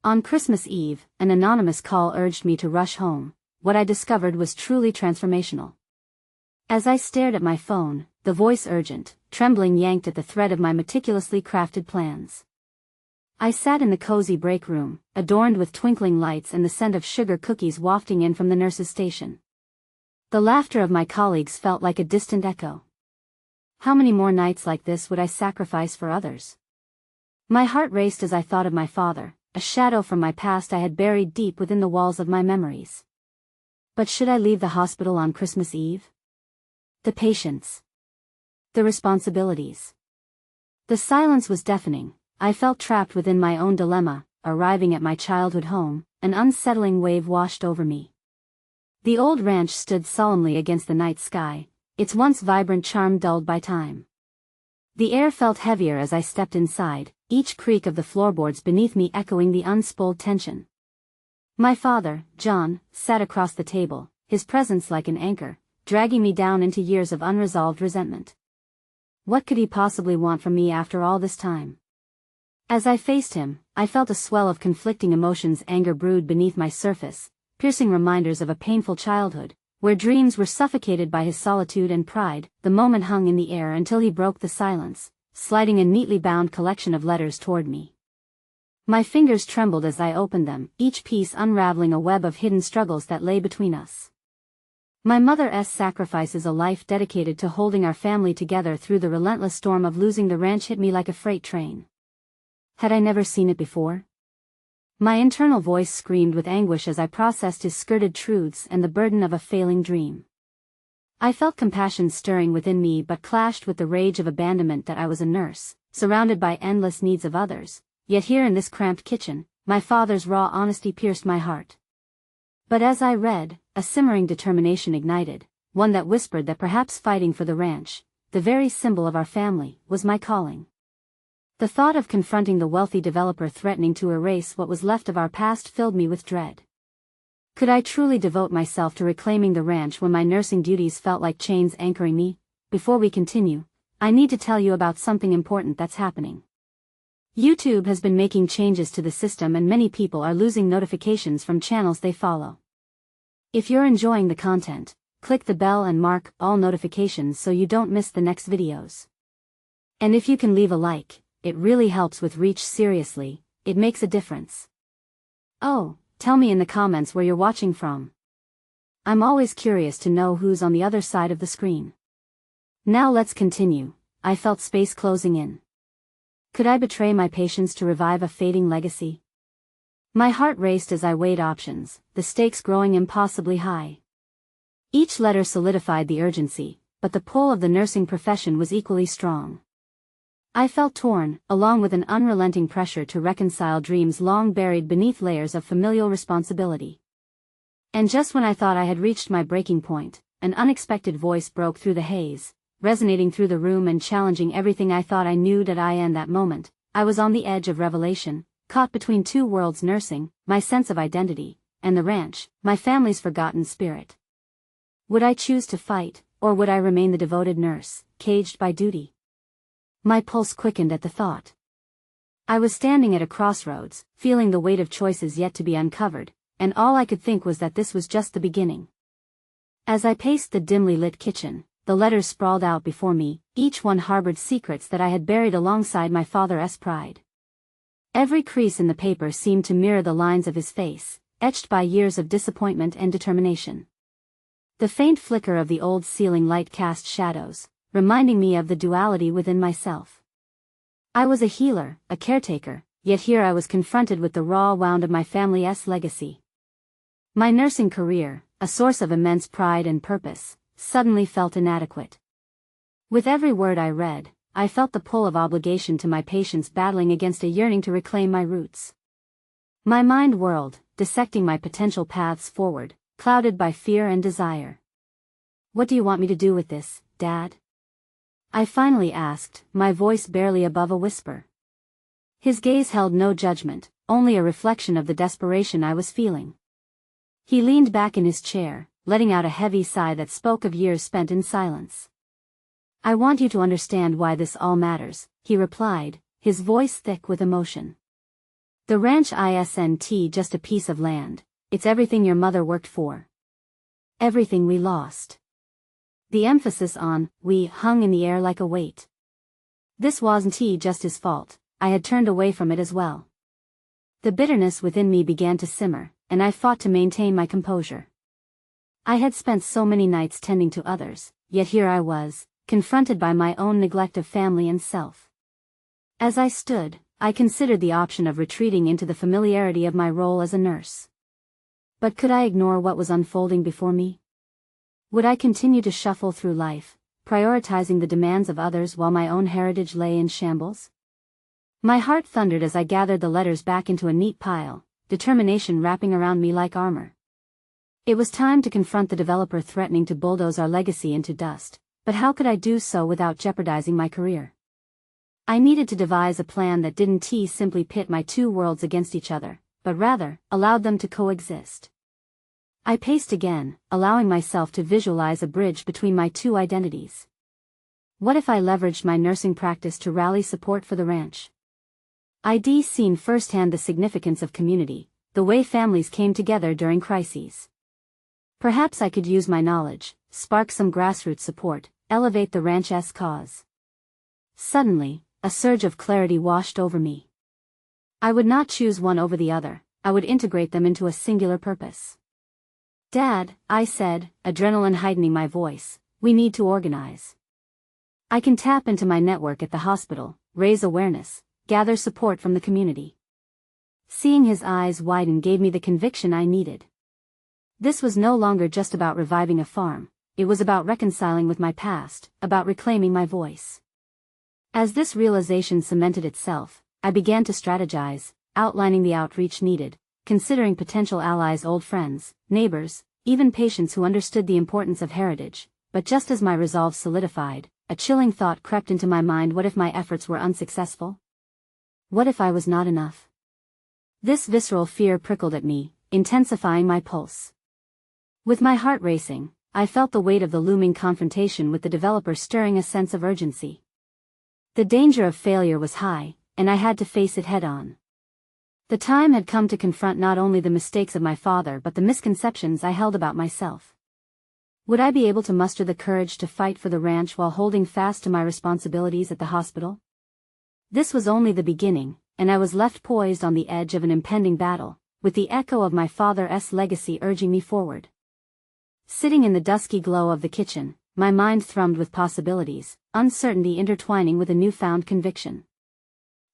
On Christmas Eve, an anonymous call urged me to rush home. What I discovered was truly transformational. As I stared at my phone, the voice urgent, trembling yanked at the thread of my meticulously crafted plans. I sat in the cozy break room, adorned with twinkling lights and the scent of sugar cookies wafting in from the nurse's station. The laughter of my colleagues felt like a distant echo. How many more nights like this would I sacrifice for others? My heart raced as I thought of my father, a shadow from my past I had buried deep within the walls of my memories. But should I leave the hospital on Christmas Eve? The patients. The responsibilities. The silence was deafening. I felt trapped within my own dilemma. Arriving at my childhood home, an unsettling wave washed over me. The old ranch stood solemnly against the night sky, its once vibrant charm dulled by time. The air felt heavier as I stepped inside, each creak of the floorboards beneath me echoing the unspooled tension. My father, John, sat across the table, his presence like an anchor, dragging me down into years of unresolved resentment. What could he possibly want from me after all this time? As I faced him, I felt a swell of conflicting emotions. Anger brewed beneath my surface, piercing reminders of a painful childhood, where dreams were suffocated by his solitude and pride. The moment hung in the air until he broke the silence, sliding a neatly bound collection of letters toward me. My fingers trembled as I opened them, each piece unraveling a web of hidden struggles that lay between us. My mother's sacrifices, a life dedicated to holding our family together through the relentless storm of losing the ranch, hit me like a freight train. Had I never seen it before? My internal voice screamed with anguish as I processed his skirted truths and the burden of a failing dream. I felt compassion stirring within me but clashed with the rage of abandonment that I was a nurse, surrounded by endless needs of others, yet here in this cramped kitchen, my father's raw honesty pierced my heart. But as I read, a simmering determination ignited, one that whispered that perhaps fighting for the ranch, the very symbol of our family, was my calling. The thought of confronting the wealthy developer threatening to erase what was left of our past filled me with dread. Could I truly devote myself to reclaiming the ranch when my nursing duties felt like chains anchoring me? Before we continue, I need to tell you about something important that's happening. YouTube has been making changes to the system and many people are losing notifications from channels they follow. If you're enjoying the content, click the bell and mark all notifications so you don't miss the next videos. And if you can leave a like, it really helps with reach. Seriously, it makes a difference. Oh, tell me in the comments where you're watching from. I'm always curious to know who's on the other side of the screen. Now let's continue. I felt space closing in. Could I betray my patients to revive a fading legacy? My heart raced as I weighed options, the stakes growing impossibly high. Each letter solidified the urgency, but the pull of the nursing profession was equally strong. I felt torn, along with an unrelenting pressure to reconcile dreams long buried beneath layers of familial responsibility. And just when I thought I had reached my breaking point, an unexpected voice broke through the haze, resonating through the room and challenging everything I thought I knew. In that moment, I was on the edge of revelation, caught between two worlds: nursing, my sense of identity, and the ranch, my family's forgotten spirit. Would I choose to fight, or would I remain the devoted nurse, caged by duty? My pulse quickened at the thought. I was standing at a crossroads, feeling the weight of choices yet to be uncovered, and all I could think was that this was just the beginning. As I paced the dimly lit kitchen, the letters sprawled out before me, each one harbored secrets that I had buried alongside my father's pride. Every crease in the paper seemed to mirror the lines of his face, etched by years of disappointment and determination. The faint flicker of the old ceiling light cast shadows, reminding me of the duality within myself. I was a healer, a caretaker, yet here I was confronted with the raw wound of my family's legacy. My nursing career, a source of immense pride and purpose, suddenly felt inadequate. With every word I read, I felt the pull of obligation to my patients battling against a yearning to reclaim my roots. My mind whirled, dissecting my potential paths forward, clouded by fear and desire. "What do you want me to do with this, Dad?" I finally asked, my voice barely above a whisper. His gaze held no judgment, only a reflection of the desperation I was feeling. He leaned back in his chair, letting out a heavy sigh that spoke of years spent in silence. "I want you to understand why this all matters," he replied, his voice thick with emotion. The ranch isn't just a piece of land, it's everything your mother worked for. Everything we lost. The emphasis on we hung in the air like a weight. This wasn't just his fault, I had turned away from it as well. The bitterness within me began to simmer, and I fought to maintain my composure. I had spent so many nights tending to others, yet here I was, confronted by my own neglect of family and self. As I stood, I considered the option of retreating into the familiarity of my role as a nurse. But could I ignore what was unfolding before me? Would I continue to shuffle through life, prioritizing the demands of others while my own heritage lay in shambles? My heart thundered as I gathered the letters back into a neat pile, determination wrapping around me like armor. It was time to confront the developer threatening to bulldoze our legacy into dust, but how could I do so without jeopardizing my career? I needed to devise a plan that didn't simply pit my two worlds against each other, but rather, allowed them to coexist. I paced again, allowing myself to visualize a bridge between my two identities. What if I leveraged my nursing practice to rally support for the ranch? I'd seen firsthand the significance of community, the way families came together during crises. Perhaps I could use my knowledge, spark some grassroots support, elevate the ranch's cause. Suddenly, a surge of clarity washed over me. I would not choose one over the other, I would integrate them into a singular purpose. Dad, I said, adrenaline heightening my voice, we need to organize. I can tap into my network at the hospital, raise awareness, gather support from the community. Seeing his eyes widen gave me the conviction I needed. This was no longer just about reviving a farm, it was about reconciling with my past, about reclaiming my voice. As this realization cemented itself, I began to strategize, outlining the outreach needed, considering potential allies, old friends, neighbors, even patients who understood the importance of heritage. But just as my resolve solidified, a chilling thought crept into my mind: what if my efforts were unsuccessful? What if I was not enough? This visceral fear prickled at me, intensifying my pulse. With my heart racing, I felt the weight of the looming confrontation with the developer stirring a sense of urgency. The danger of failure was high, and I had to face it head-on. The time had come to confront not only the mistakes of my father but the misconceptions I held about myself. Would I be able to muster the courage to fight for the ranch while holding fast to my responsibilities at the hospital? This was only the beginning, and I was left poised on the edge of an impending battle, with the echo of my father's legacy urging me forward. Sitting in the dusky glow of the kitchen, my mind thrummed with possibilities, uncertainty intertwining with a newfound conviction.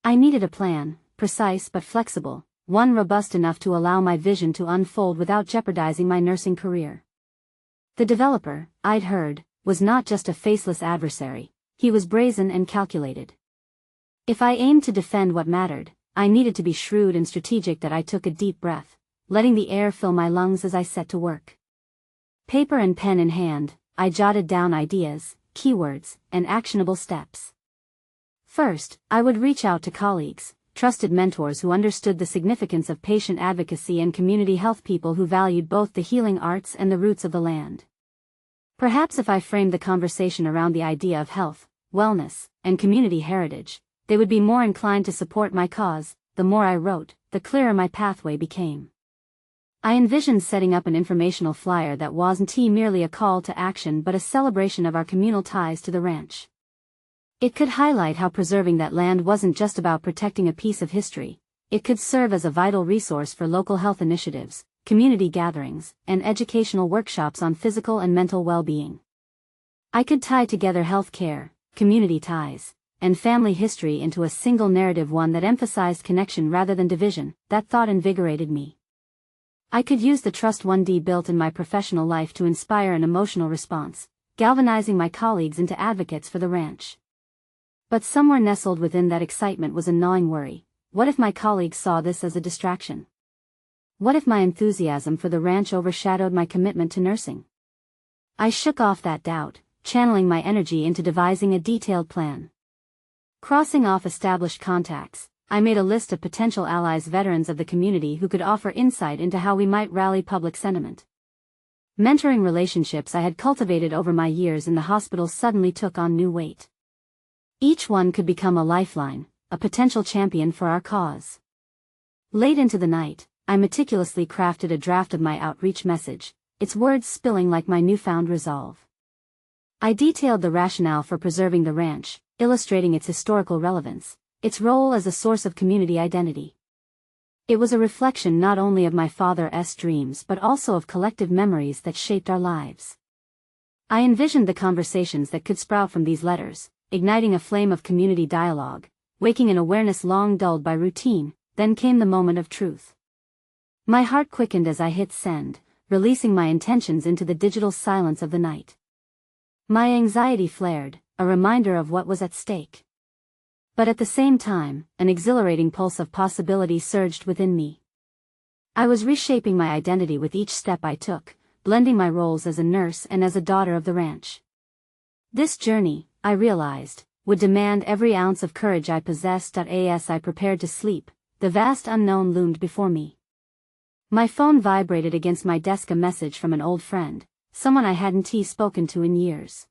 I needed a plan, precise but flexible, one robust enough to allow my vision to unfold without jeopardizing my nursing career. The developer, I'd heard, was not just a faceless adversary, he was brazen and calculated. If I aimed to defend what mattered, I needed to be shrewd and strategic. That I took a deep breath, letting the air fill my lungs as I set to work. Paper and pen in hand, I jotted down ideas, keywords, and actionable steps. First, I would reach out to colleagues, trusted mentors who understood the significance of patient advocacy and community health, people who valued both the healing arts and the roots of the land. Perhaps if I framed the conversation around the idea of health, wellness, and community heritage, they would be more inclined to support my cause. The more I wrote, the clearer my pathway became. I envisioned setting up an informational flyer that wasn't merely a call to action but a celebration of our communal ties to the ranch. It could highlight how preserving that land wasn't just about protecting a piece of history, it could serve as a vital resource for local health initiatives, community gatherings, and educational workshops on physical and mental well-being. I could tie together healthcare, community ties, and family history into a single narrative, one that emphasized connection rather than division. That thought invigorated me. I could use the trust 1D built in my professional life to inspire an emotional response, galvanizing my colleagues into advocates for the ranch. But somewhere nestled within that excitement was a gnawing worry: what if my colleagues saw this as a distraction? What if my enthusiasm for the ranch overshadowed my commitment to nursing? I shook off that doubt, channeling my energy into devising a detailed plan. Crossing off established contacts, I made a list of potential allies, veterans of the community who could offer insight into how we might rally public sentiment. Mentoring relationships I had cultivated over my years in the hospital suddenly took on new weight. Each one could become a lifeline, a potential champion for our cause. Late into the night, I meticulously crafted a draft of my outreach message, its words spilling like my newfound resolve. I detailed the rationale for preserving the ranch, illustrating its historical relevance, its role as a source of community identity. It was a reflection not only of my father's dreams but also of collective memories that shaped our lives. I envisioned the conversations that could sprout from these letters, igniting a flame of community dialogue, waking an awareness long dulled by routine. Then came the moment of truth. My heart quickened as I hit send, releasing my intentions into the digital silence of the night. My anxiety flared, a reminder of what was at stake. But at the same time, an exhilarating pulse of possibility surged within me. I was reshaping my identity with each step I took, blending my roles as a nurse and as a daughter of the ranch. This journey, I realized, would demand every ounce of courage I possessed. As I prepared to sleep, the vast unknown loomed before me. My phone vibrated against my desk, a message from an old friend, someone I hadn't spoken to in years.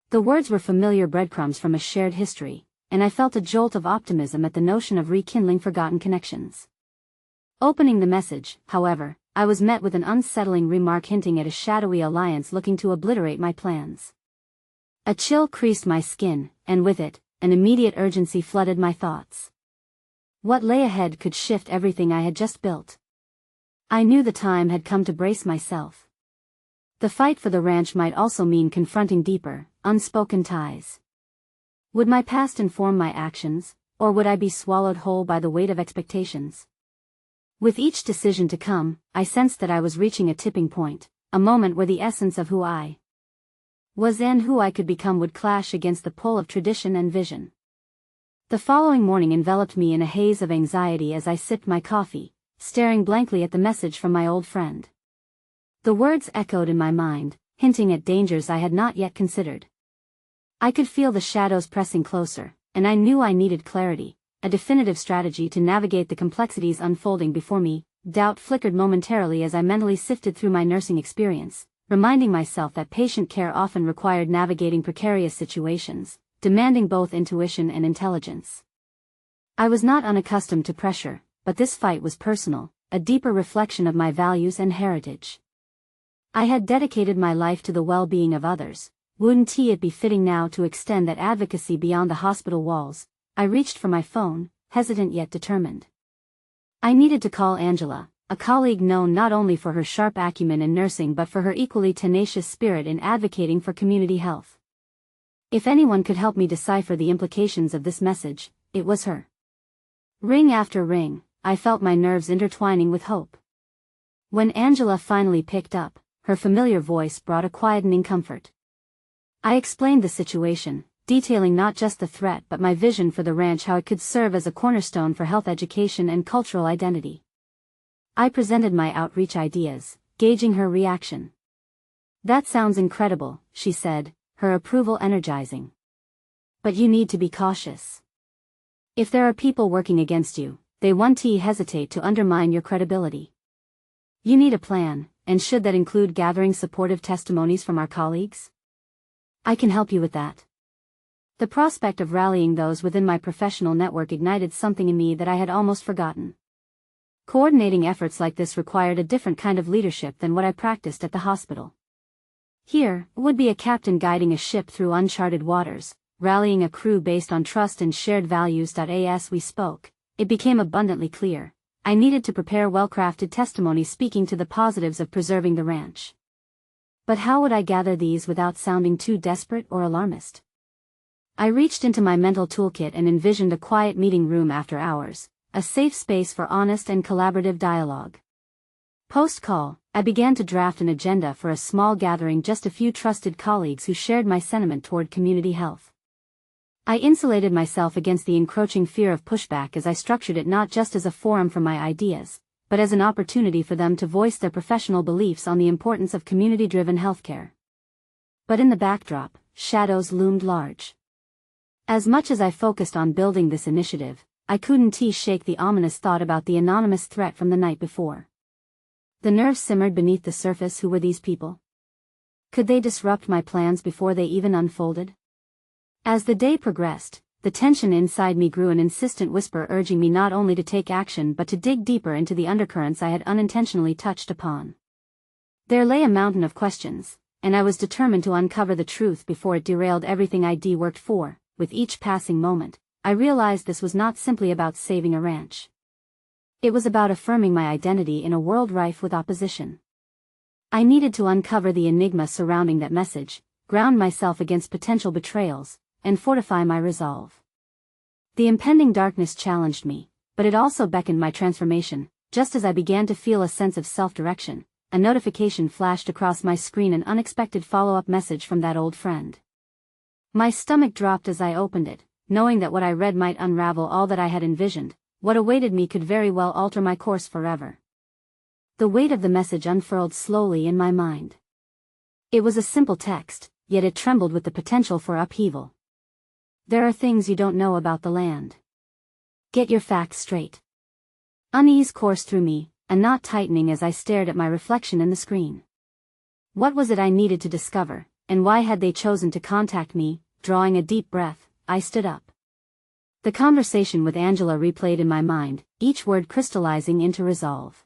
The words were familiar breadcrumbs from a shared history, and I felt a jolt of optimism at the notion of rekindling forgotten connections. Opening the message, however, I was met with an unsettling remark hinting at a shadowy alliance looking to obliterate my plans. A chill creased my skin, and with it, an immediate urgency flooded my thoughts. What lay ahead could shift everything I had just built. I knew the time had come to brace myself. The fight for the ranch might also mean confronting deeper, unspoken ties. Would my past inform my actions, or would I be swallowed whole by the weight of expectations? With each decision to come, I sensed that I was reaching a tipping point, a moment where the essence of who I was and who I could become would clash against the pull of tradition and vision. The following morning enveloped me in a haze of anxiety as I sipped my coffee, staring blankly at the message from my old friend. The words echoed in my mind, hinting at dangers I had not yet considered. I could feel the shadows pressing closer, and I knew I needed clarity, a definitive strategy to navigate the complexities unfolding before me. Doubt flickered momentarily as I mentally sifted through my nursing experience, reminding myself that patient care often required navigating precarious situations, demanding both intuition and intelligence. I was not unaccustomed to pressure, but this fight was personal, a deeper reflection of my values and heritage. I had dedicated my life to the well-being of others. Wouldn't it be fitting now to extend that advocacy beyond the hospital walls? I reached for my phone, hesitant yet determined. I needed to call Angela, a colleague known not only for her sharp acumen in nursing but for her equally tenacious spirit in advocating for community health. If anyone could help me decipher the implications of this message, it was her. Ring after ring, I felt my nerves intertwining with hope. When Angela finally picked up, her familiar voice brought a quietening comfort. I explained the situation, detailing not just the threat but my vision for the ranch, how it could serve as a cornerstone for health education and cultural identity. I presented my outreach ideas, gauging her reaction. "That sounds incredible," she said, her approval energizing. "But you need to be cautious. If there are people working against you, they won't hesitate to undermine your credibility. You need a plan, and should that include gathering supportive testimonies from our colleagues? I can help you with that." The prospect of rallying those within my professional network ignited something in me that I had almost forgotten. Coordinating efforts like this required a different kind of leadership than what I practiced at the hospital. Here would be a captain guiding a ship through uncharted waters, rallying a crew based on trust and shared values. As we spoke, it became abundantly clear. I needed to prepare well-crafted testimonies speaking to the positives of preserving the ranch. But how would I gather these without sounding too desperate or alarmist? I reached into my mental toolkit and envisioned a quiet meeting room after hours, a safe space for honest and collaborative dialogue. Post-call, I began to draft an agenda for a small gathering, just a few trusted colleagues who shared my sentiment toward community health. I insulated myself against the encroaching fear of pushback as I structured it not just as a forum for my ideas, but as an opportunity for them to voice their professional beliefs on the importance of community-driven healthcare. But in the backdrop, shadows loomed large. As much as I focused on building this initiative, I couldn't shake the ominous thought about the anonymous threat from the night before. The nerves simmered beneath the surface. Who were these people? Could they disrupt my plans before they even unfolded? As the day progressed, the tension inside me grew, an insistent whisper urging me not only to take action but to dig deeper into the undercurrents I had unintentionally touched upon. There lay a mountain of questions, and I was determined to uncover the truth before it derailed everything I'd worked for. With each passing moment, I realized this was not simply about saving a ranch. It was about affirming my identity in a world rife with opposition. I needed to uncover the enigma surrounding that message, ground myself against potential betrayals, and fortify my resolve. The impending darkness challenged me, but it also beckoned my transformation. Just as I began to feel a sense of self-direction, a notification flashed across my screen, an unexpected follow-up message from that old friend. My stomach dropped as I opened it, knowing that what I read might unravel all that I had envisioned. What awaited me could very well alter my course forever. The weight of the message unfurled slowly in my mind. It was a simple text, yet it trembled with the potential for upheaval. There are things you don't know about the land. Get your facts straight. Unease coursed through me, a knot tightening as I stared at my reflection in the screen. What was it I needed to discover, and why had they chosen to contact me? Drawing a deep breath, I stood up. The conversation with Angela replayed in my mind, each word crystallizing into resolve.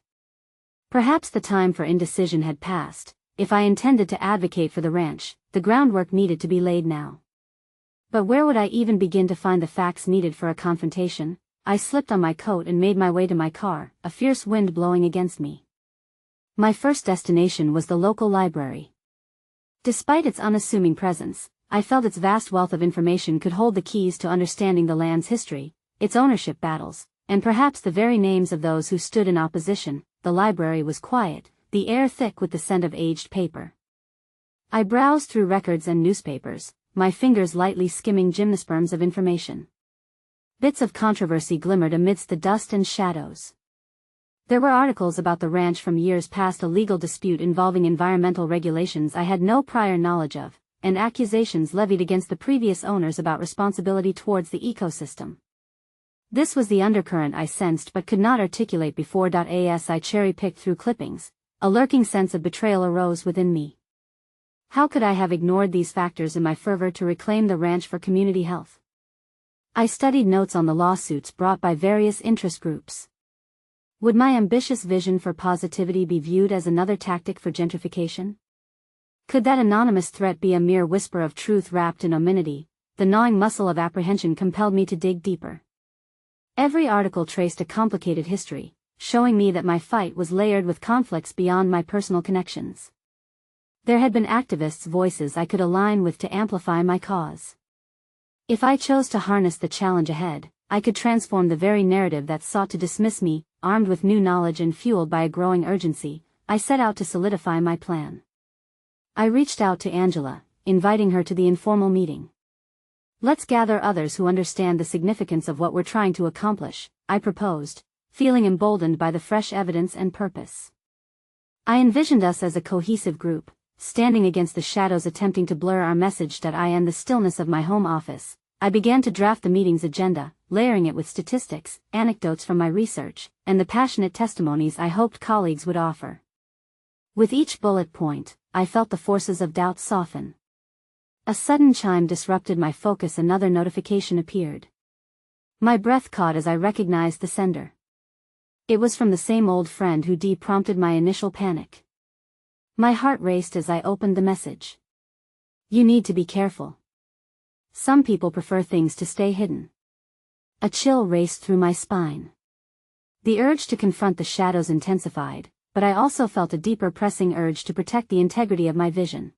Perhaps the time for indecision had passed. If I intended to advocate for the ranch, the groundwork needed to be laid now. But where would I even begin to find the facts needed for a confrontation? I slipped on my coat and made my way to my car, a fierce wind blowing against me. My first destination was the local library. Despite its unassuming presence, I felt its vast wealth of information could hold the keys to understanding the land's history, its ownership battles, and perhaps the very names of those who stood in opposition. The library was quiet, the air thick with the scent of aged paper. I browsed through records and newspapers, my fingers lightly skimming gymnosperms of information. Bits of controversy glimmered amidst the dust and shadows. There were articles about the ranch from years past, a legal dispute involving environmental regulations I had no prior knowledge of, and accusations levied against the previous owners about responsibility towards the ecosystem. This was the undercurrent I sensed but could not articulate before. As I cherry-picked through clippings, a lurking sense of betrayal arose within me. How could I have ignored these factors in my fervor to reclaim the ranch for community health? I studied notes on the lawsuits brought by various interest groups. Would my ambitious vision for positivity be viewed as another tactic for gentrification? Could that anonymous threat be a mere whisper of truth wrapped in ominity? The gnawing muscle of apprehension compelled me to dig deeper. Every article traced a complicated history, showing me that my fight was layered with conflicts beyond my personal connections. There had been activists' voices I could align with to amplify my cause. If I chose to harness the challenge ahead, I could transform the very narrative that sought to dismiss me. Armed with new knowledge and fueled by a growing urgency, I set out to solidify my plan. I reached out to Angela, inviting her to the informal meeting. Let's gather others who understand the significance of what we're trying to accomplish, I proposed, feeling emboldened by the fresh evidence and purpose. I envisioned us as a cohesive group, standing against the shadows attempting to blur our message. In the stillness of my home office, I began to draft the meeting's agenda, layering it with statistics, anecdotes from my research, and the passionate testimonies I hoped colleagues would offer. With each bullet point, I felt the forces of doubt soften. A sudden chime disrupted my focus. Another notification appeared. My breath caught as I recognized the sender. It was from the same old friend who prompted my initial panic. My heart raced as I opened the message. You need to be careful. Some people prefer things to stay hidden. A chill raced through my spine. The urge to confront the shadows intensified, but I also felt a deeper pressing urge to protect the integrity of my vision.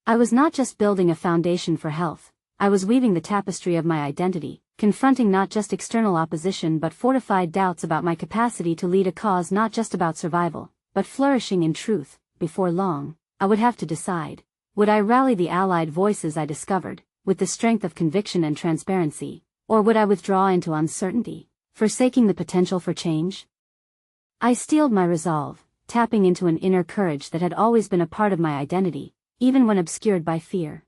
I was not just building a foundation for health, I was weaving the tapestry of my identity, confronting not just external opposition but fortified doubts about my capacity to lead a cause not just about survival, but flourishing in truth. Before long, I would have to decide, would I rally the allied voices I discovered, with the strength of conviction and transparency, or would I withdraw into uncertainty, forsaking the potential for change? I steeled my resolve, tapping into an inner courage that had always been a part of my identity, even when obscured by fear.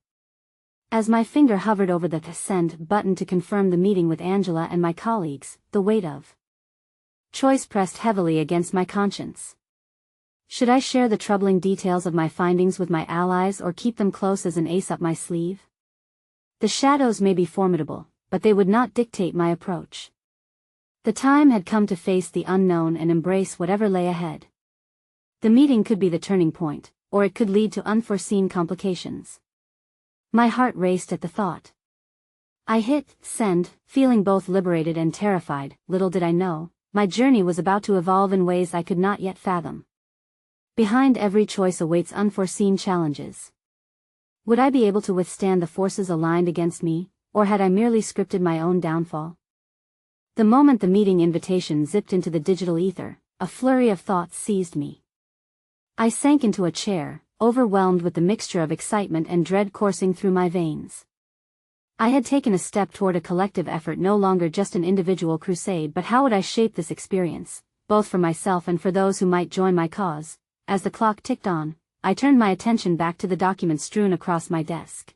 As my finger hovered over the send button to confirm the meeting with Angela and my colleagues, the weight of choice pressed heavily against my conscience. Should I share the troubling details of my findings with my allies or keep them close as an ace up my sleeve? The shadows may be formidable, but they would not dictate my approach. The time had come to face the unknown and embrace whatever lay ahead. The meeting could be the turning point, or it could lead to unforeseen complications. My heart raced at the thought. I hit send, feeling both liberated and terrified. Little did I know, my journey was about to evolve in ways I could not yet fathom. Behind every choice awaits unforeseen challenges. Would I be able to withstand the forces aligned against me, or had I merely scripted my own downfall? The moment the meeting invitation zipped into the digital ether, a flurry of thoughts seized me. I sank into a chair, overwhelmed with the mixture of excitement and dread coursing through my veins. I had taken a step toward a collective effort, no longer just an individual crusade, but how would I shape this experience, both for myself and for those who might join my cause? As the clock ticked on, I turned my attention back to the documents strewn across my desk.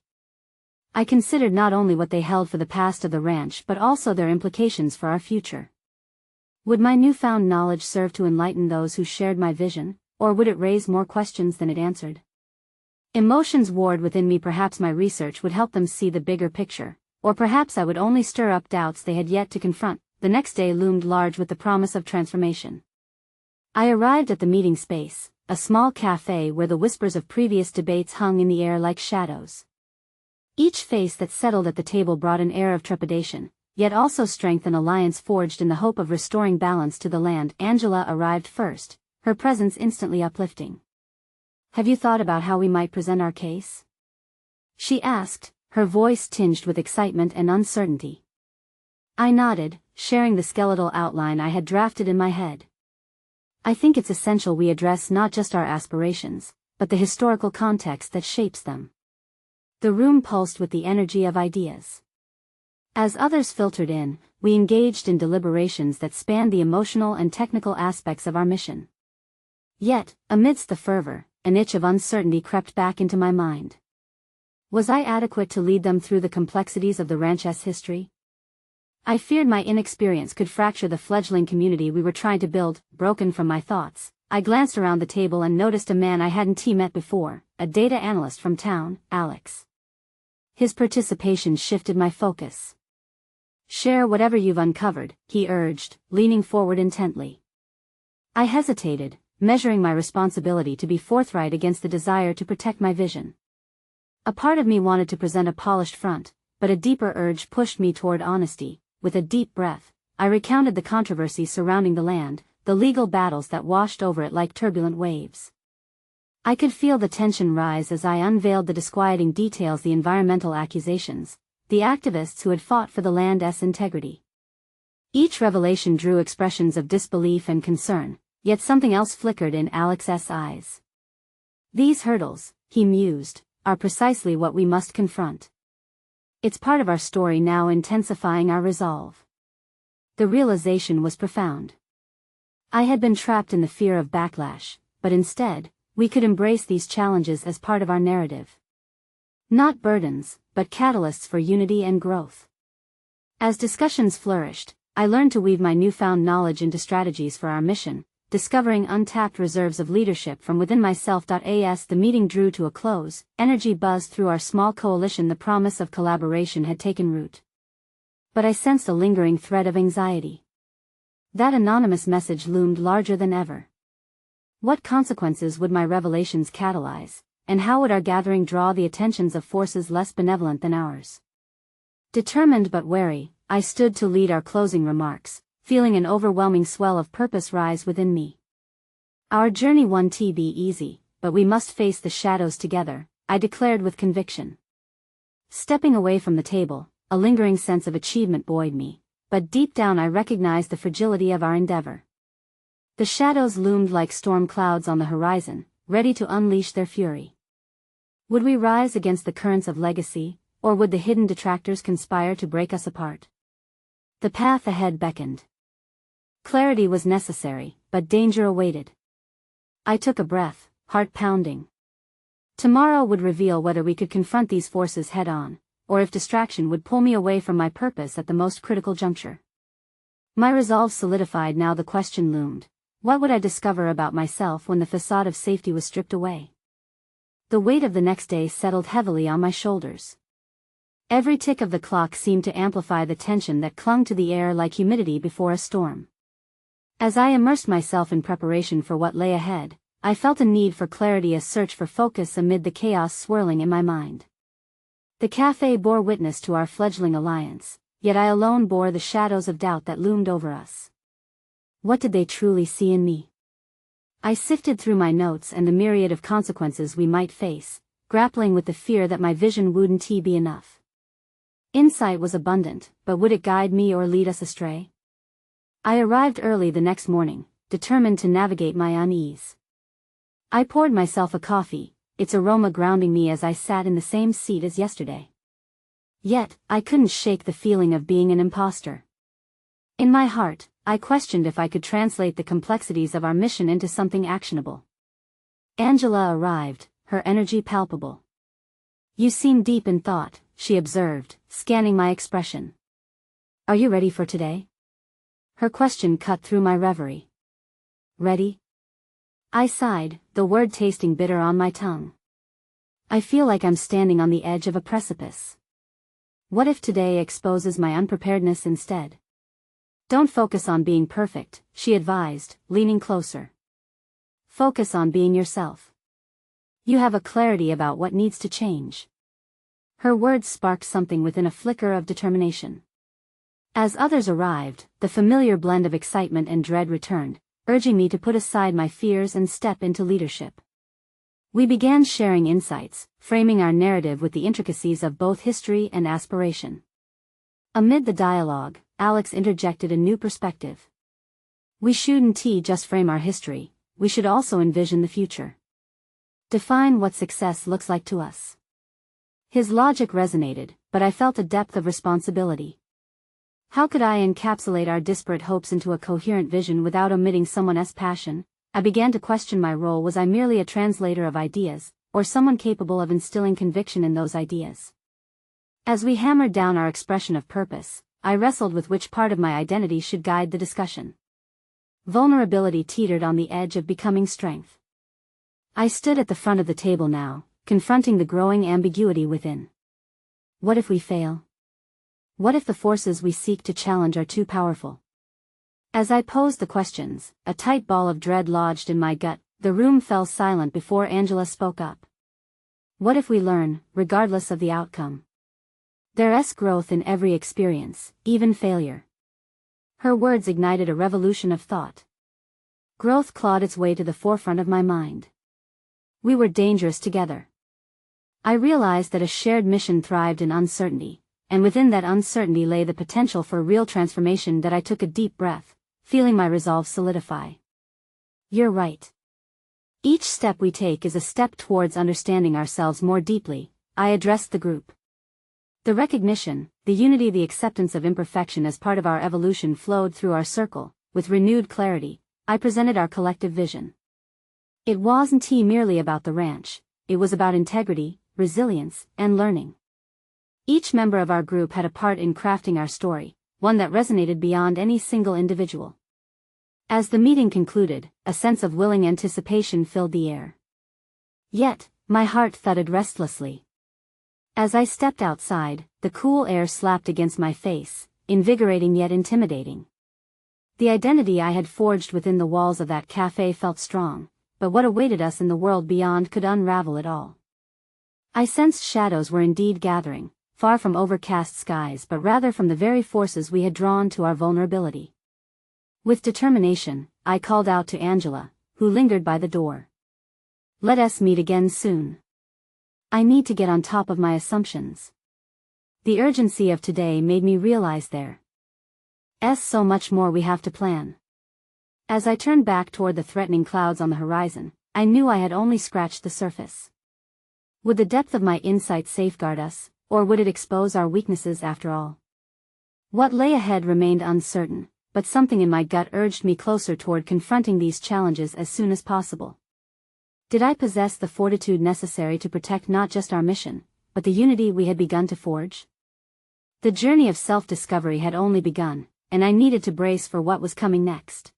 I considered not only what they held for the past of the ranch but also their implications for our future. Would my newfound knowledge serve to enlighten those who shared my vision, or would it raise more questions than it answered? Emotions warred within me. Perhaps my research would help them see the bigger picture, or perhaps I would only stir up doubts they had yet to confront. The next day loomed large with the promise of transformation. I arrived at the meeting space, a small cafe where the whispers of previous debates hung in the air like shadows. Each face that settled at the table brought an air of trepidation, yet also strength, an alliance forged in the hope of restoring balance to the land. Angela arrived first, her presence instantly uplifting. "Have you thought about how we might present our case?" she asked, her voice tinged with excitement and uncertainty. I nodded, sharing the skeletal outline I had drafted in my head. "I think it's essential we address not just our aspirations, but the historical context that shapes them." The room pulsed with the energy of ideas. As others filtered in, we engaged in deliberations that spanned the emotional and technical aspects of our mission. Yet, amidst the fervor, an itch of uncertainty crept back into my mind. Was I adequate to lead them through the complexities of the ranch's history? I feared my inexperience could fracture the fledgling community we were trying to build. Broken from my thoughts, I glanced around the table and noticed a man I hadn't met before, a data analyst from town, Alex. His participation shifted my focus. "Share whatever you've uncovered," he urged, leaning forward intently. I hesitated, measuring my responsibility to be forthright against the desire to protect my vision. A part of me wanted to present a polished front, but a deeper urge pushed me toward honesty. With a deep breath, I recounted the controversy surrounding the land, the legal battles that washed over it like turbulent waves. I could feel the tension rise as I unveiled the disquieting details, the environmental accusations, the activists who had fought for the land's integrity. Each revelation drew expressions of disbelief and concern, yet something else flickered in Alex's eyes. "These hurdles," he mused, "are precisely what we must confront. It's part of our story now, intensifying our resolve." The realization was profound. I had been trapped in the fear of backlash, but instead, we could embrace these challenges as part of our narrative. Not burdens, but catalysts for unity and growth. As discussions flourished, I learned to weave my newfound knowledge into strategies for our mission, discovering untapped reserves of leadership from within myself. As the meeting drew to a close, energy buzzed through our small coalition. The promise of collaboration had taken root. But I sensed a lingering thread of anxiety. That anonymous message loomed larger than ever. What consequences would my revelations catalyze, and how would our gathering draw the attentions of forces less benevolent than ours? Determined but wary, I stood to lead our closing remarks, feeling an overwhelming swell of purpose rise within me. "Our journey won't be easy, but we must face the shadows together," I declared with conviction. Stepping away from the table, a lingering sense of achievement buoyed me, but deep down I recognized the fragility of our endeavor. The shadows loomed like storm clouds on the horizon, ready to unleash their fury. Would we rise against the currents of legacy, or would the hidden detractors conspire to break us apart? The path ahead beckoned. Clarity was necessary, but danger awaited. I took a breath, heart pounding. Tomorrow would reveal whether we could confront these forces head-on, or if distraction would pull me away from my purpose at the most critical juncture. My resolve solidified. Now the question loomed: what would I discover about myself when the facade of safety was stripped away? The weight of the next day settled heavily on my shoulders. Every tick of the clock seemed to amplify the tension that clung to the air like humidity before a storm. As I immersed myself in preparation for what lay ahead, I felt a need for clarity, a search for focus amid the chaos swirling in my mind. The cafe bore witness to our fledgling alliance, yet I alone bore the shadows of doubt that loomed over us. What did they truly see in me? I sifted through my notes and the myriad of consequences we might face, grappling with the fear that my vision wouldn't be enough. Insight was abundant, but would it guide me or lead us astray? I arrived early the next morning, determined to navigate my unease. I poured myself a coffee, its aroma grounding me as I sat in the same seat as yesterday. Yet, I couldn't shake the feeling of being an imposter. In my heart, I questioned if I could translate the complexities of our mission into something actionable. Angela arrived, her energy palpable. "You seem deep in thought," she observed, scanning my expression. "Are you ready for today?" Her question cut through my reverie. "Ready?" I sighed, the word tasting bitter on my tongue. "I feel like I'm standing on the edge of a precipice. What if today exposes my unpreparedness instead?" "Don't focus on being perfect," she advised, leaning closer. "Focus on being yourself. You have a clarity about what needs to change." Her words sparked something within, a flicker of determination. As others arrived, the familiar blend of excitement and dread returned, urging me to put aside my fears and step into leadership. We began sharing insights, framing our narrative with the intricacies of both history and aspiration. Amid the dialogue, Alex interjected a new perspective. "We shouldn't just frame our history, we should also envision the future. Define what success looks like to us." His logic resonated, but I felt a depth of responsibility. How could I encapsulate our disparate hopes into a coherent vision without omitting someone else's passion? I began to question my role. Was I merely a translator of ideas, or someone capable of instilling conviction in those ideas? As we hammered down our expression of purpose, I wrestled with which part of my identity should guide the discussion. Vulnerability teetered on the edge of becoming strength. I stood at the front of the table now, confronting the growing ambiguity within. What if we fail? What if the forces we seek to challenge are too powerful? As I posed the questions, a tight ball of dread lodged in my gut. The room fell silent before Angela spoke up. "What if we learn, regardless of the outcome? There's growth in every experience, even failure." Her words ignited a revolution of thought. Growth clawed its way to the forefront of my mind. We were dangerous together. I realized that a shared mission thrived in uncertainty, and within that uncertainty lay the potential for real transformation. That I took a deep breath, feeling my resolve solidify. "You're right. Each step we take is a step towards understanding ourselves more deeply," I addressed the group. The recognition, the unity, the acceptance of imperfection as part of our evolution flowed through our circle. With renewed clarity, I presented our collective vision. It wasn't merely about the ranch, it was about integrity, resilience, and learning. Each member of our group had a part in crafting our story, one that resonated beyond any single individual. As the meeting concluded, a sense of willing anticipation filled the air. Yet, my heart thudded restlessly. As I stepped outside, the cool air slapped against my face, invigorating yet intimidating. The identity I had forged within the walls of that cafe felt strong, but what awaited us in the world beyond could unravel it all. I sensed shadows were indeed gathering, far from overcast skies but rather from the very forces we had drawn to our vulnerability. With determination, I called out to Angela, who lingered by the door. "Let us meet again soon. I need to get on top of my assumptions." The urgency of today made me realize there's so much more we have to plan. As I turned back toward the threatening clouds on the horizon, I knew I had only scratched the surface. Would the depth of my insight safeguard us, or would it expose our weaknesses after all? What lay ahead remained uncertain, but something in my gut urged me closer toward confronting these challenges as soon as possible. Did I possess the fortitude necessary to protect not just our mission, but the unity we had begun to forge? The journey of self-discovery had only begun, and I needed to brace for what was coming next.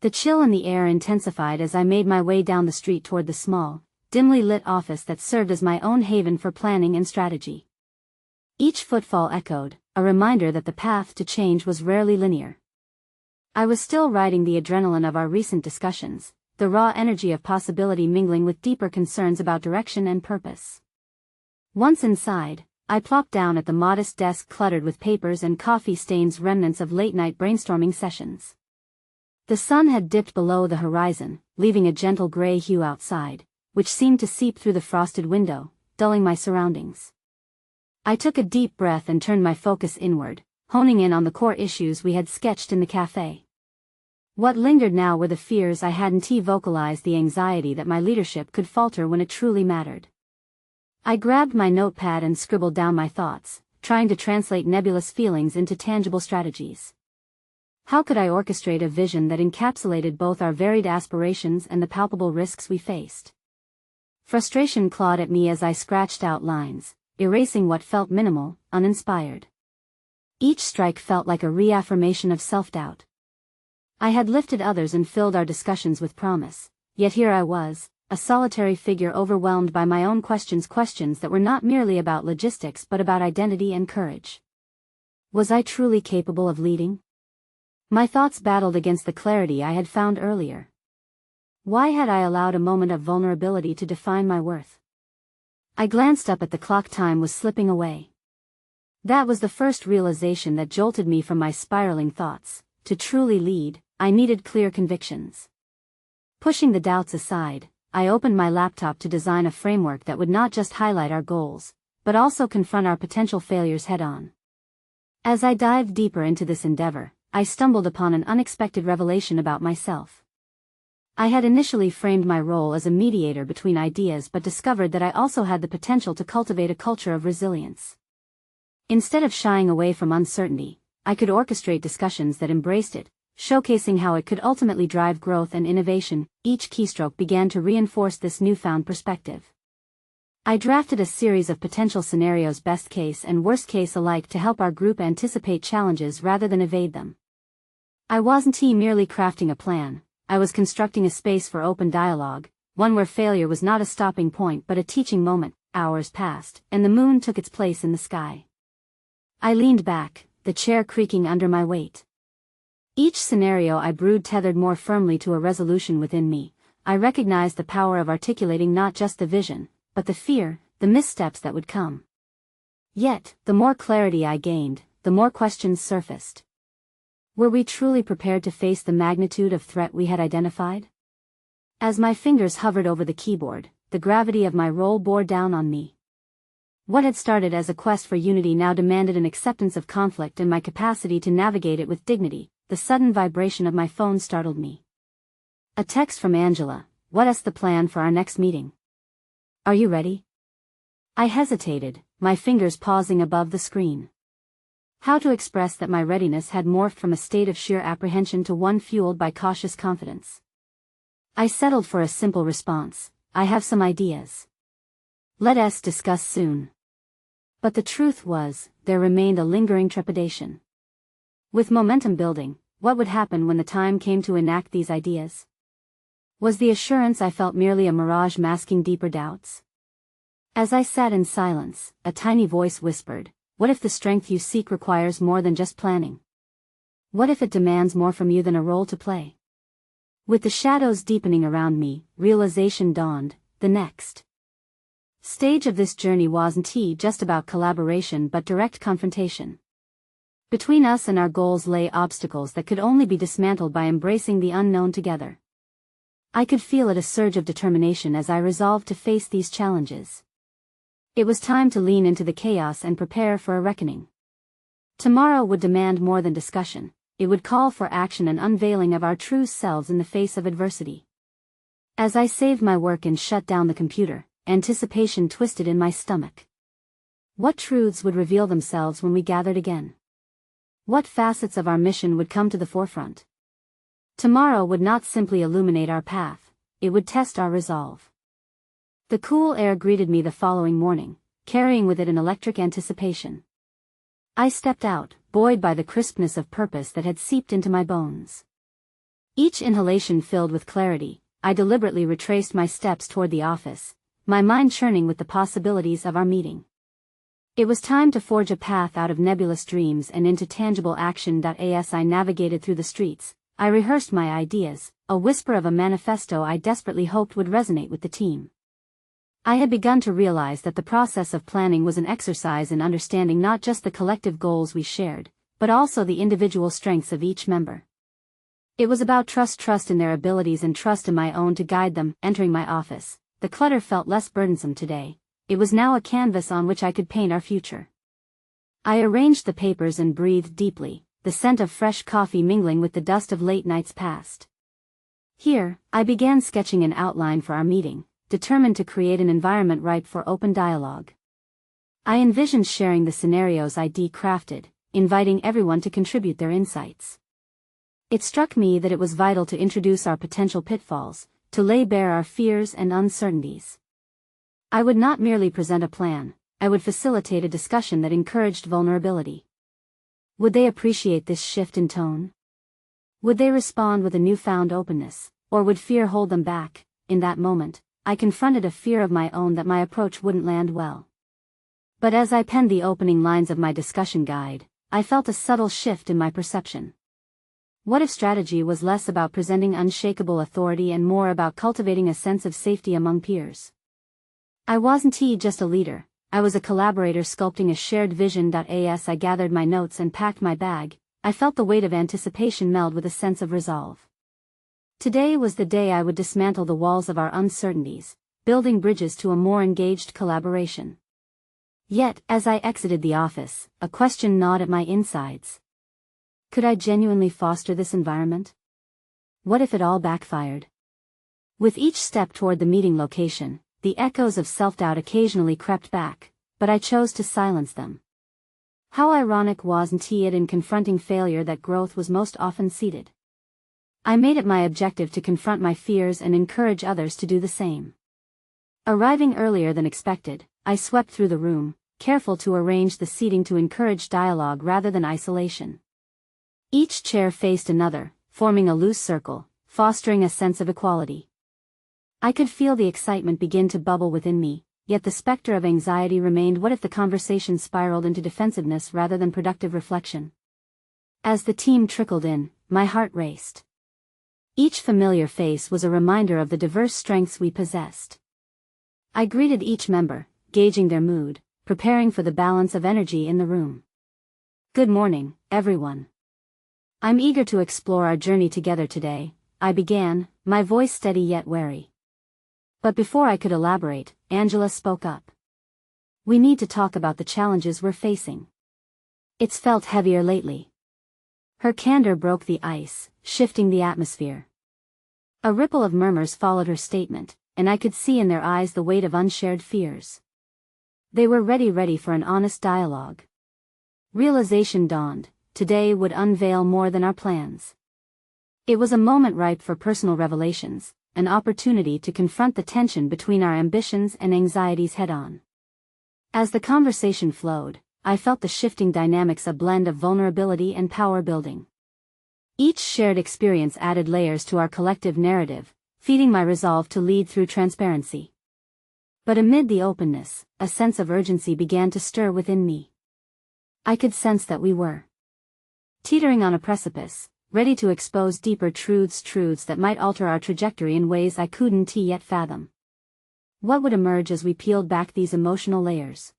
The chill in the air intensified as I made my way down the street toward the small, dimly lit office that served as my own haven for planning and strategy. Each footfall echoed, a reminder that the path to change was rarely linear. I was still riding the adrenaline of our recent discussions, the raw energy of possibility mingling with deeper concerns about direction and purpose. Once inside, I plopped down at the modest desk cluttered with papers and coffee stains, remnants of late-night brainstorming sessions. The sun had dipped below the horizon, leaving a gentle gray hue outside, which seemed to seep through the frosted window, dulling my surroundings. I took a deep breath and turned my focus inward, honing in on the core issues we had sketched in the cafe. What lingered now were the fears I hadn't vocalized, the anxiety that my leadership could falter when it truly mattered. I grabbed my notepad and scribbled down my thoughts, trying to translate nebulous feelings into tangible strategies. How could I orchestrate a vision that encapsulated both our varied aspirations and the palpable risks we faced? Frustration clawed at me as I scratched out lines, erasing what felt minimal, uninspired. Each strike felt like a reaffirmation of self-doubt. I had lifted others and filled our discussions with promise, yet here I was, a solitary figure overwhelmed by my own questions that were not merely about logistics but about identity and courage. Was I truly capable of leading? My thoughts battled against the clarity I had found earlier. Why had I allowed a moment of vulnerability to define my worth? I glanced up at the clock. Time was slipping away. That was the first realization that jolted me from my spiraling thoughts. To truly lead, I needed clear convictions. Pushing the doubts aside, I opened my laptop to design a framework that would not just highlight our goals, but also confront our potential failures head-on. As I dived deeper into this endeavor, I stumbled upon an unexpected revelation about myself. I had initially framed my role as a mediator between ideas but discovered that I also had the potential to cultivate a culture of resilience. Instead of shying away from uncertainty, I could orchestrate discussions that embraced it, showcasing how it could ultimately drive growth and innovation. Each keystroke began to reinforce this newfound perspective. I drafted a series of potential scenarios, best case and worst case alike, to help our group anticipate challenges rather than evade them. I wasn't merely crafting a plan, I was constructing a space for open dialogue, one where failure was not a stopping point but a teaching moment. Hours passed, and the moon took its place in the sky. I leaned back, the chair creaking under my weight. Each scenario I brewed tethered more firmly to a resolution within me. I recognized the power of articulating not just the vision, but the fear, the missteps that would come. Yet, the more clarity I gained, the more questions surfaced. Were we truly prepared to face the magnitude of threat we had identified? As my fingers hovered over the keyboard, the gravity of my role bore down on me. What had started as a quest for unity now demanded an acceptance of conflict and my capacity to navigate it with dignity. The sudden vibration of my phone startled me. A text from Angela. What's the plan for our next meeting? Are you ready? I hesitated, my fingers pausing above the screen. How to express that my readiness had morphed from a state of sheer apprehension to one fueled by cautious confidence. I settled for a simple response. I have some ideas. Let's discuss soon. But the truth was, there remained a lingering trepidation. With momentum building, what would happen when the time came to enact these ideas? Was the assurance I felt merely a mirage masking deeper doubts? As I sat in silence, a tiny voice whispered, what if the strength you seek requires more than just planning? What if it demands more from you than a role to play? With the shadows deepening around me, realization dawned. The next stage of this journey wasn't just about collaboration but direct confrontation. Between us and our goals lay obstacles that could only be dismantled by embracing the unknown together. I could feel a surge of determination as I resolved to face these challenges. It was time to lean into the chaos and prepare for a reckoning. Tomorrow would demand more than discussion, it would call for action and unveiling of our true selves in the face of adversity. As I saved my work and shut down the computer, anticipation twisted in my stomach. What truths would reveal themselves when we gathered again? What facets of our mission would come to the forefront? Tomorrow would not simply illuminate our path, it would test our resolve. The cool air greeted me the following morning, carrying with it an electric anticipation. I stepped out, buoyed by the crispness of purpose that had seeped into my bones. Each inhalation filled with clarity, I deliberately retraced my steps toward the office, my mind churning with the possibilities of our meeting. It was time to forge a path out of nebulous dreams and into tangible action. As I navigated through the streets, I rehearsed my ideas, a whisper of a manifesto I desperately hoped would resonate with the team. I had begun to realize that the process of planning was an exercise in understanding not just the collective goals we shared, but also the individual strengths of each member. It was about trust in their abilities and trust in my own to guide them. Entering my office, the clutter felt less burdensome today. It was now a canvas on which I could paint our future. I arranged the papers and breathed deeply, the scent of fresh coffee mingling with the dust of late nights past. Here, I began sketching an outline for our meeting, determined to create an environment ripe for open dialogue. I envisioned sharing the scenarios I'd crafted, inviting everyone to contribute their insights. It struck me that it was vital to introduce our potential pitfalls, to lay bare our fears and uncertainties. I would not merely present a plan, I would facilitate a discussion that encouraged vulnerability. Would they appreciate this shift in tone? Would they respond with a newfound openness, or would fear hold them back? In that moment, I confronted a fear of my own that my approach wouldn't land well. But as I penned the opening lines of my discussion guide, I felt a subtle shift in my perception. What if strategy was less about presenting unshakable authority and more about cultivating a sense of safety among peers? I wasn't just a leader, I was a collaborator sculpting a shared vision. As I gathered my notes and packed my bag, I felt the weight of anticipation meld with a sense of resolve. Today was the day I would dismantle the walls of our uncertainties, building bridges to a more engaged collaboration. Yet, as I exited the office, a question gnawed at my insides. Could I genuinely foster this environment? What if it all backfired? With each step toward the meeting location, the echoes of self-doubt occasionally crept back, but I chose to silence them. How ironic wasn't it in confronting failure that growth was most often seeded? I made it my objective to confront my fears and encourage others to do the same. Arriving earlier than expected, I swept through the room, careful to arrange the seating to encourage dialogue rather than isolation. Each chair faced another, forming a loose circle, fostering a sense of equality. I could feel the excitement begin to bubble within me, yet the specter of anxiety remained. What if the conversation spiraled into defensiveness rather than productive reflection? As the team trickled in, my heart raced. Each familiar face was a reminder of the diverse strengths we possessed. I greeted each member, gauging their mood, preparing for the balance of energy in the room. Good morning, everyone. I'm eager to explore our journey together today, I began, my voice steady yet wary. But before I could elaborate, Angela spoke up. We need to talk about the challenges we're facing. It's felt heavier lately. Her candor broke the ice, shifting the atmosphere. A ripple of murmurs followed her statement, and I could see in their eyes the weight of unshared fears. They were ready for an honest dialogue. Realization dawned, today would unveil more than our plans. It was a moment ripe for personal revelations, an opportunity to confront the tension between our ambitions and anxieties head-on. As the conversation flowed, I felt the shifting dynamics, a blend of vulnerability and power building. Each shared experience added layers to our collective narrative, feeding my resolve to lead through transparency. But amid the openness, a sense of urgency began to stir within me. I could sense that we were teetering on a precipice, ready to expose deeper truths that might alter our trajectory in ways I couldn't yet fathom. What would emerge as we peeled back these emotional layers?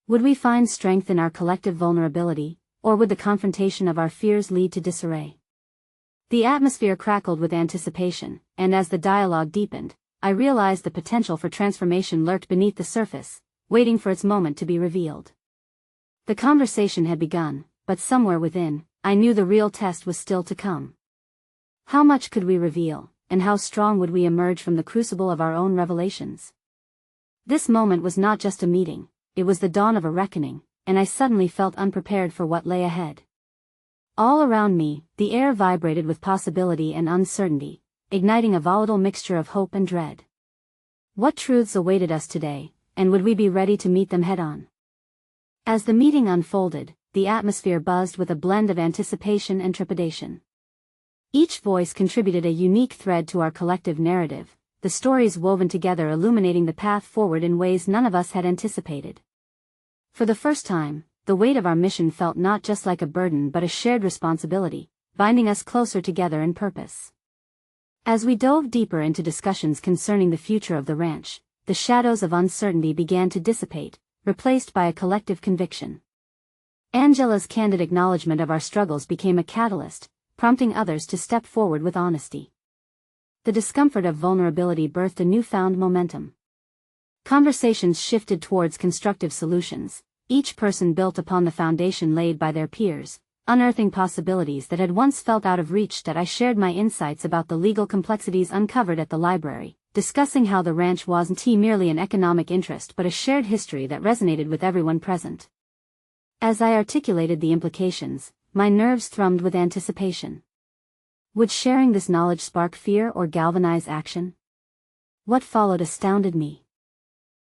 Would we find strength in our collective vulnerability, or would the confrontation of our fears lead to disarray? The atmosphere crackled with anticipation, and as the dialogue deepened, I realized the potential for transformation lurked beneath the surface, waiting for its moment to be revealed. The conversation had begun, but somewhere within, I knew the real test was still to come. How much could we reveal, and how strong would we emerge from the crucible of our own revelations? This moment was not just a meeting, it was the dawn of a reckoning, and I suddenly felt unprepared for what lay ahead. All around me, the air vibrated with possibility and uncertainty, igniting a volatile mixture of hope and dread. What truths awaited us today, and would we be ready to meet them head-on? As the meeting unfolded, the atmosphere buzzed with a blend of anticipation and trepidation. Each voice contributed a unique thread to our collective narrative, the stories woven together illuminating the path forward in ways none of us had anticipated. For the first time, the weight of our mission felt not just like a burden but a shared responsibility, binding us closer together in purpose. As we dove deeper into discussions concerning the future of the ranch, the shadows of uncertainty began to dissipate, replaced by a collective conviction. Angela's candid acknowledgement of our struggles became a catalyst, prompting others to step forward with honesty. The discomfort of vulnerability birthed a newfound momentum. Conversations shifted towards constructive solutions, each person built upon the foundation laid by their peers, unearthing possibilities that had once felt out of reach. That I shared my insights about the legal complexities uncovered at the library, discussing how the ranch wasn't merely an economic interest but a shared history that resonated with everyone present. As I articulated the implications, my nerves thrummed with anticipation. Would sharing this knowledge spark fear or galvanize action? What followed astounded me.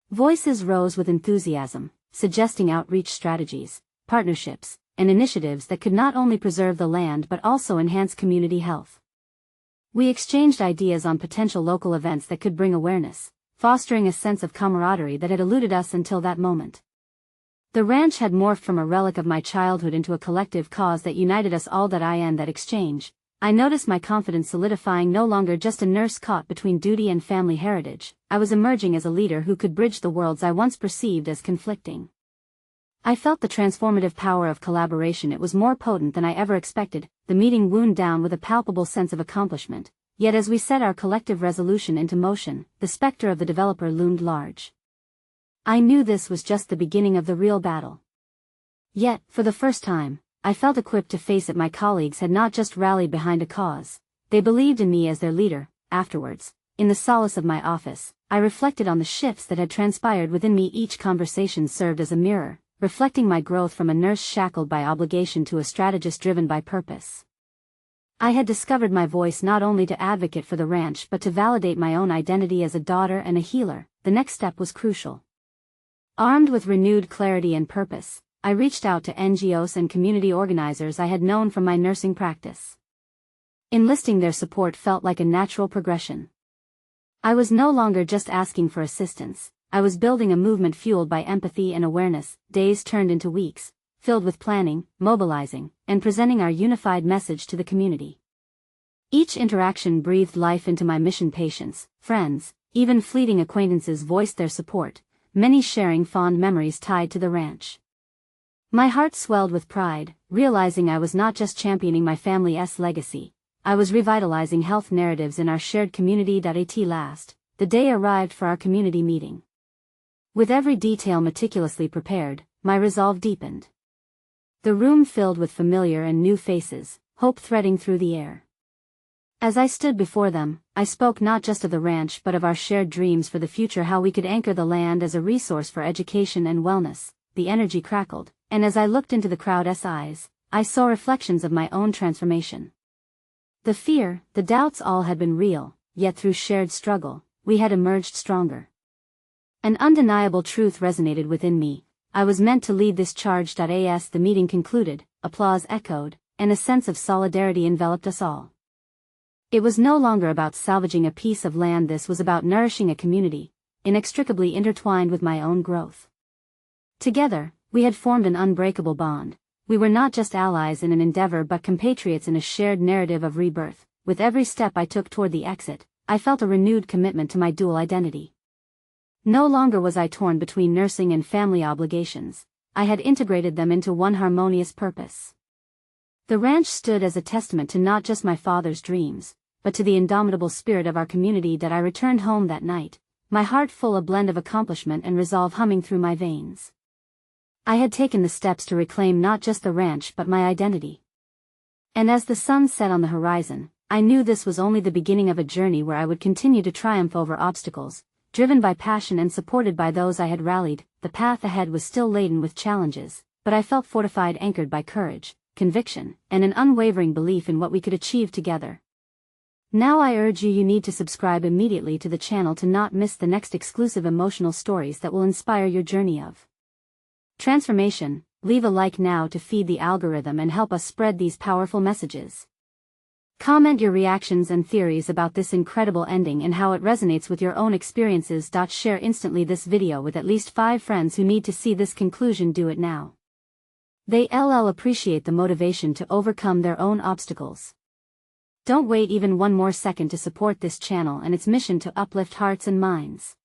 Voices rose with enthusiasm, suggesting outreach strategies, partnerships, and initiatives that could not only preserve the land but also enhance community health. We exchanged ideas on potential local events that could bring awareness, fostering a sense of camaraderie that had eluded us until that moment. The ranch had morphed from a relic of my childhood into a collective cause that united us all. In that exchange, I noticed my confidence solidifying. No longer just a nurse caught between duty and family heritage, I was emerging as a leader who could bridge the worlds I once perceived as conflicting. I felt the transformative power of collaboration. It was more potent than I ever expected. The meeting wound down with a palpable sense of accomplishment, yet as we set our collective resolution into motion, the specter of the developer loomed large. I knew this was just the beginning of the real battle. Yet, for the first time, I felt equipped to face it. My colleagues had not just rallied behind a cause, they believed in me as their leader. Afterwards, in the solace of my office, I reflected on the shifts that had transpired within me. Each conversation served as a mirror, reflecting my growth from a nurse shackled by obligation to a strategist driven by purpose. I had discovered my voice not only to advocate for the ranch but to validate my own identity as a daughter and a healer. The next step was crucial. Armed with renewed clarity and purpose, I reached out to NGOs and community organizers I had known from my nursing practice. Enlisting their support felt like a natural progression. I was no longer just asking for assistance, I was building a movement fueled by empathy and awareness. Days turned into weeks, filled with planning, mobilizing, and presenting our unified message to the community. Each interaction breathed life into my mission. Patients, friends, even fleeting acquaintances voiced their support, many sharing fond memories tied to the ranch. My heart swelled with pride, realizing I was not just championing my family's legacy, I was revitalizing health narratives in our shared community. At last, the day arrived for our community meeting. With every detail meticulously prepared, my resolve deepened. The room filled with familiar and new faces, hope threading through the air. As I stood before them, I spoke not just of the ranch but of our shared dreams for the future, how we could anchor the land as a resource for education and wellness. The energy crackled, and as I looked into the crowd's eyes, I saw reflections of my own transformation. The fear, the doubts, all had been real, yet through shared struggle, we had emerged stronger. An undeniable truth resonated within me: I was meant to lead this charge. As the meeting concluded, applause echoed, and a sense of solidarity enveloped us all. It was no longer about salvaging a piece of land, this was about nourishing a community, inextricably intertwined with my own growth. Together, we had formed an unbreakable bond. We were not just allies in an endeavor but compatriots in a shared narrative of rebirth. With every step I took toward the exit, I felt a renewed commitment to my dual identity. No longer was I torn between nursing and family obligations, I had integrated them into one harmonious purpose. The ranch stood as a testament to not just my father's dreams, but to the indomitable spirit of our community. I returned home that night, my heart full, a blend of accomplishment and resolve humming through my veins. I had taken the steps to reclaim not just the ranch but my identity. And as the sun set on the horizon, I knew this was only the beginning of a journey where I would continue to triumph over obstacles, driven by passion and supported by those I had rallied. The path ahead was still laden with challenges, but I felt fortified, anchored by courage, conviction, and an unwavering belief in what we could achieve together. Now I urge you need to subscribe immediately to the channel to not miss the next exclusive emotional stories that will inspire your journey of transformation. Leave a like now to feed the algorithm and help us spread these powerful messages. Comment your reactions and theories about this incredible ending and how it resonates with your own experiences. Share instantly this video with at least 5 friends who need to see this conclusion. Do it now. They'll appreciate the motivation to overcome their own obstacles. Don't wait even one more second to support this channel and its mission to uplift hearts and minds.